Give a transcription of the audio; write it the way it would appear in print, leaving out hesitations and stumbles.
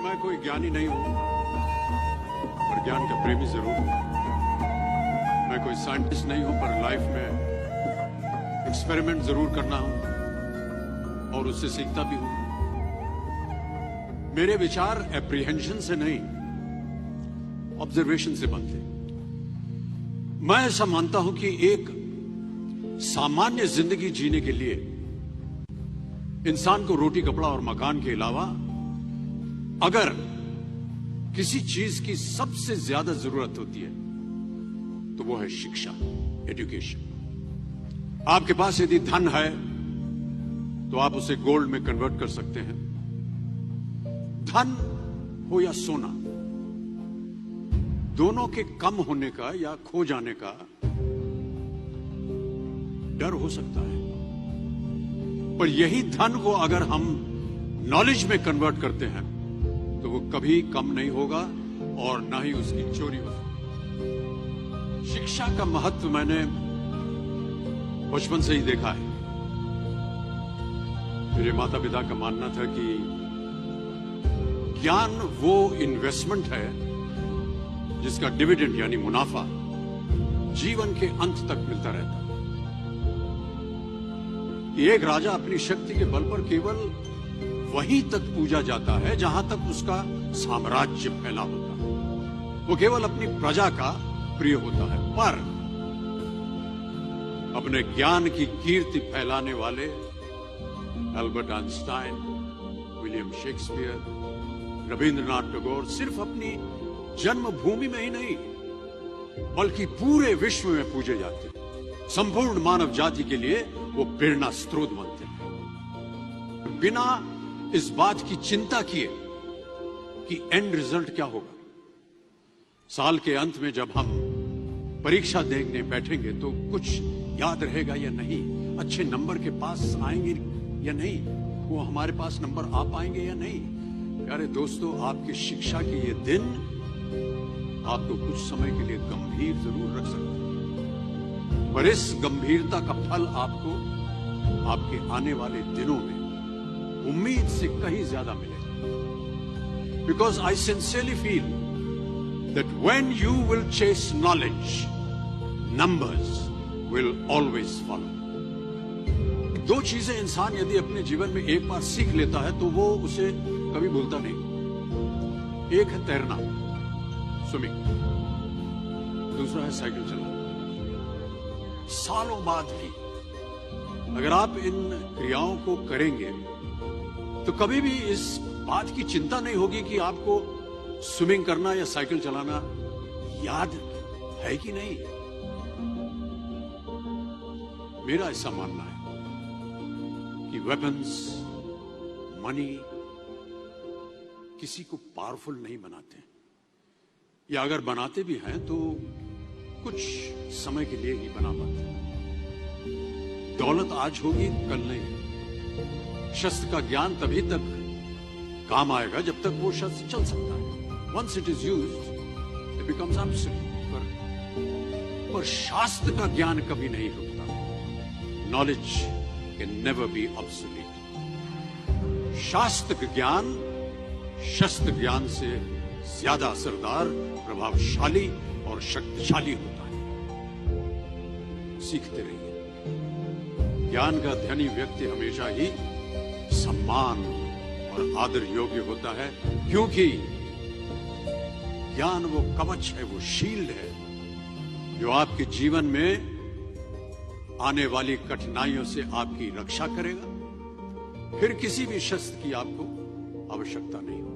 मैं कोई ज्ञानी नहीं हूं, पर ज्ञान का प्रेमी जरूर हूं। मैं कोई साइंटिस्ट नहीं हूं, पर लाइफ में एक्सपेरिमेंट जरूर करना हूं और उससे सीखता भी हूं। मेरे विचार एप्रीहेंशन से नहीं, ऑब्जर्वेशन से बनते। मैं ऐसा मानता हूं कि एक सामान्य जिंदगी जीने के लिए इंसान को रोटी, कपड़ा और मकान के अलावा अगर किसी चीज की सबसे ज्यादा जरूरत होती है तो वो है शिक्षा, एजुकेशन। आपके पास यदि धन है तो आप उसे गोल्ड में कन्वर्ट कर सकते हैं। धन हो या सोना, दोनों के कम होने का या खो जाने का डर हो सकता है, पर यही धन को अगर हम नॉलेज में कन्वर्ट करते हैं तो वो कभी कम नहीं होगा और ना ही उसकी चोरी हो सकती। शिक्षा का महत्व मैंने बचपन से ही देखा है। मेरे माता पिता का मानना था कि ज्ञान वो इन्वेस्टमेंट है जिसका डिविडेंड यानी मुनाफा जीवन के अंत तक मिलता रहता है। एक राजा अपनी शक्ति के बल पर केवल वहीं तक पूजा जाता है जहां तक उसका साम्राज्य फैला होता है। वो केवल अपनी प्रजा का प्रिय होता है, पर अपने ज्ञान की कीर्ति फैलाने वाले Albert Einstein, William Shakespeare, Rabindranath Tagore सिर्फ अपनी जन्मभूमि में ही नहीं बल्कि पूरे विश्व में पूजे जाते हैं। संपूर्ण मानव जाति के लिए वो प्रेरणा स्रोत बनते हैं, बिना इस बात की चिंता किए कि एंड रिजल्ट क्या होगा। साल के अंत में जब हम परीक्षा देने बैठेंगे तो कुछ याद रहेगा या नहीं, अच्छे नंबर के पास आएंगे या नहीं, वो हमारे पास नंबर आ पाएंगे या नहीं। प्यारे दोस्तों, आपकी शिक्षा के ये दिन आपको कुछ समय के लिए गंभीर जरूर रख सकते हैं, पर इस गंभीरता का फल आपको आपके आने वाले दिनों में उम्मीद से कहीं ज्यादा मिलेगा। Because I sincerely feel that when you will chase knowledge, numbers will always follow. दो चीजें इंसान यदि अपने जीवन में एक बार सीख लेता है तो वो उसे कभी भूलता नहीं। एक है तैरना, स्विमिंग, दूसरा है साइकिल चलाना। सालों बाद भी अगर आप इन क्रियाओं को करेंगे तो कभी भी इस बात की चिंता नहीं होगी कि आपको स्विमिंग करना या साइकिल चलाना याद है कि नहीं। मेरा ऐसा मानना है कि वेपन्स, मनी किसी को पावरफुल नहीं बनाते, या अगर बनाते भी हैं तो कुछ समय के लिए ही बना पाते हैं। दौलत आज होगी, कल नहीं। शस्त्र का ज्ञान तभी तक काम आएगा जब तक वो शस्त्र चल सकता है। Once it is used it becomes absolute. पर शास्त्र का ज्ञान कभी नहीं रुकता। Knowledge can never be obsolete. शास्त्र ज्ञान शस्त्र ज्ञान से ज्यादा असरदार, प्रभावशाली और शक्तिशाली होता है। सीखते रहिए। ज्ञान का धनी व्यक्ति हमेशा ही सम्मान और आदर योग्य होता है, क्योंकि ज्ञान वो कवच है, वो शील्ड है जो आपके जीवन में आने वाली कठिनाइयों से आपकी रक्षा करेगा। फिर किसी भी शस्त्र की आपको आवश्यकता नहीं होगी।